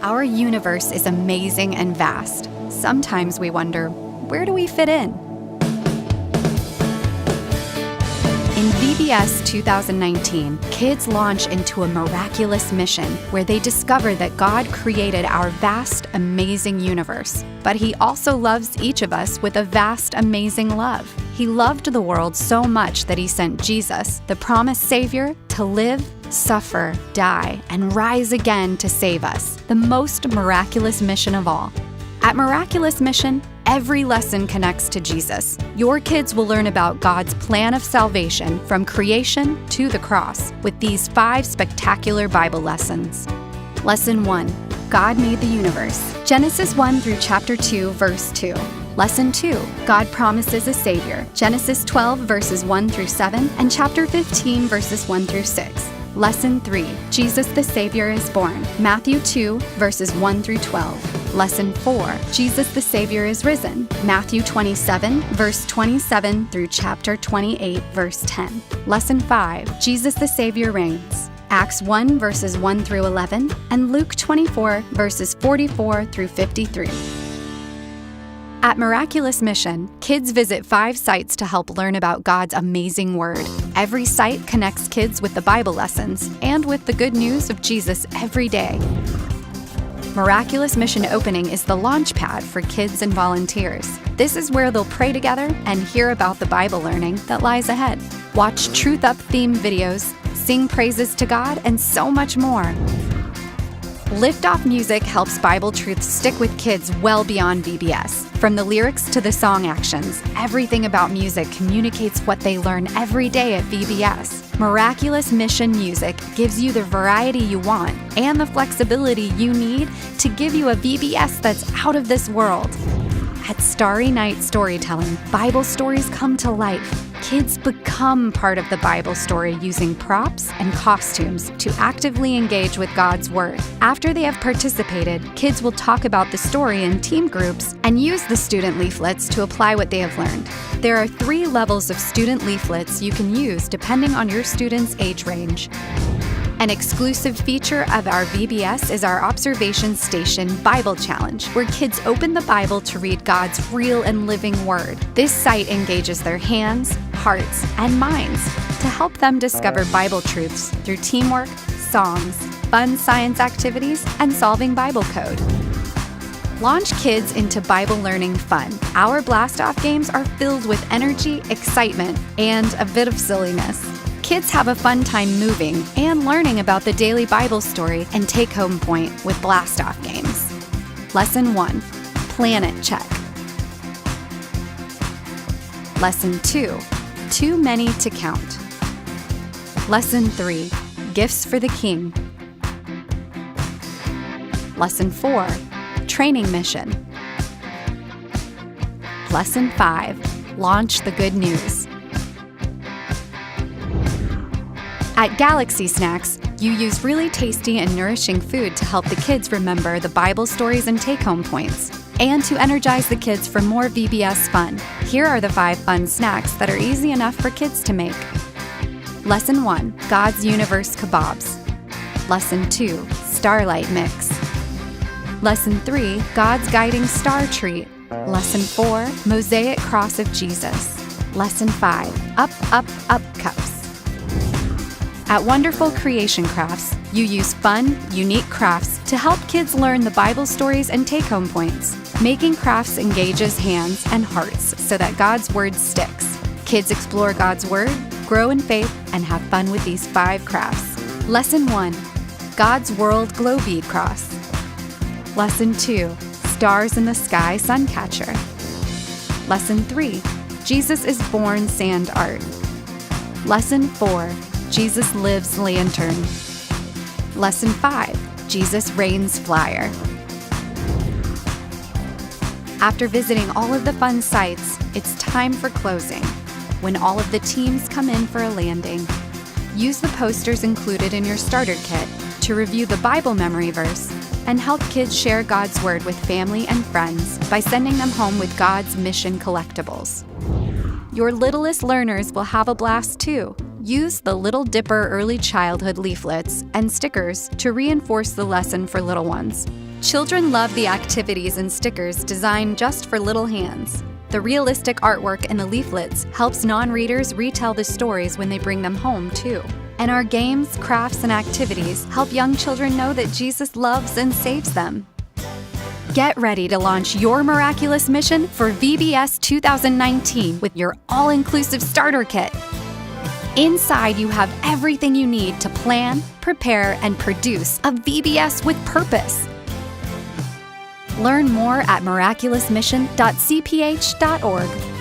Our universe is amazing and vast. Sometimes we wonder, where do we fit in? In VBS 2019, kids launch into a miraculous mission where they discover that God created our vast, amazing universe. But He also loves each of us with a vast, amazing love. He loved the world so much that He sent Jesus, the promised Savior, to live, suffer, die, and rise again to save us, the most miraculous mission of all. At Miraculous Mission, every lesson connects to Jesus. Your kids will learn about God's plan of salvation from creation to the cross with these 5 spectacular Bible lessons. Lesson 1. God made the universe. Genesis 1 through chapter 2, verse 2. Lesson 2. God promises a Savior. Genesis 12, verses 1 through 7, and chapter 15, verses 1 through 6. Lesson 3. Jesus the Savior is born. Matthew 2, verses 1 through 12. Lesson 4. Jesus the Savior is risen. Matthew 27, verse 27 through chapter 28, verse 10. Lesson 5. Jesus the Savior reigns. Acts 1, verses 1 through 11, and Luke 24, verses 44 through 53. At Miraculous Mission, kids visit 5 sites to help learn about God's amazing Word. Every site connects kids with the Bible lessons and with the good news of Jesus every day. Miraculous Mission Opening is the launch pad for kids and volunteers. This is where they'll pray together and hear about the Bible learning that lies ahead. Watch Truth Up theme videos, sing praises to God, and so much more. LIFTOFF music helps Bible truths stick with kids well beyond VBS. From the lyrics to the song actions, everything about music communicates what they learn every day at VBS. Miraculous Mission music gives you the variety you want and the flexibility you need to give you a VBS that's out of this world. At Starry Night Storytelling, Bible stories come to life. Kids become part of the Bible story using props and costumes to actively engage with God's Word. After they have participated, kids will talk about the story in team groups and use the student leaflets to apply what they have learned. There are 3 levels of student leaflets you can use depending on your student's age range. An exclusive feature of our VBS is our Observation Station Bible Challenge, where kids open the Bible to read God's real and living Word. This site engages their hands, hearts, and minds to help them discover Bible truths through teamwork, songs, fun science activities, and solving Bible code. Launch kids into Bible learning fun. Our BLASTOFF games are filled with energy, excitement, and a bit of silliness. Kids have a fun time moving and learning about the daily Bible story and take-home point with BLASTOFF games. Lesson 1. Planet check. Lesson 2. Too many to count. Lesson 3. Gifts for the King. Lesson 4. Training mission. Lesson 5. Launch the good news. At Galaxy Snacks, you use really tasty and nourishing food to help the kids remember the Bible stories and take-home points, and to energize the kids for more VBS fun. Here are the 5 fun snacks that are easy enough for kids to make. Lesson 1. God's Universe Kebabs. Lesson 2. Starlight Mix. Lesson 3. God's Guiding Star Treat. Lesson 4. Mosaic Cross of Jesus. Lesson 5. Up, Up, Up Cups. At Wonderful Creation Crafts, you use fun, unique crafts to help kids learn the Bible stories and take-home points. Making crafts engages hands and hearts so that God's Word sticks. Kids explore God's Word, grow in faith, and have fun with these 5 crafts. Lesson 1. God's World Glow Bead Cross. Lesson 2. Stars in the Sky Suncatcher. Lesson 3. Jesus is Born Sand Art. Lesson 4. Jesus Lives Lantern. Lesson 5. Jesus Reigns Flyer. After visiting all of the fun sites, it's time for closing, when all of the teams come in for a landing. Use the posters included in your starter kit to review the Bible memory verse and help kids share God's Word with family and friends by sending them home with God's Mission collectibles. Your littlest learners will have a blast too. Use the Little Dipper Early Childhood leaflets and stickers to reinforce the lesson for little ones. Children love the activities and stickers designed just for little hands. The realistic artwork in the leaflets helps non-readers retell the stories when they bring them home, too. And our games, crafts, and activities help young children know that Jesus loves and saves them. Get ready to launch your miraculous mission for VBS 2019 with your all-inclusive starter kit. Inside, you have everything you need to plan, prepare, and produce a VBS with purpose. Learn more at miraculousmission.cph.org.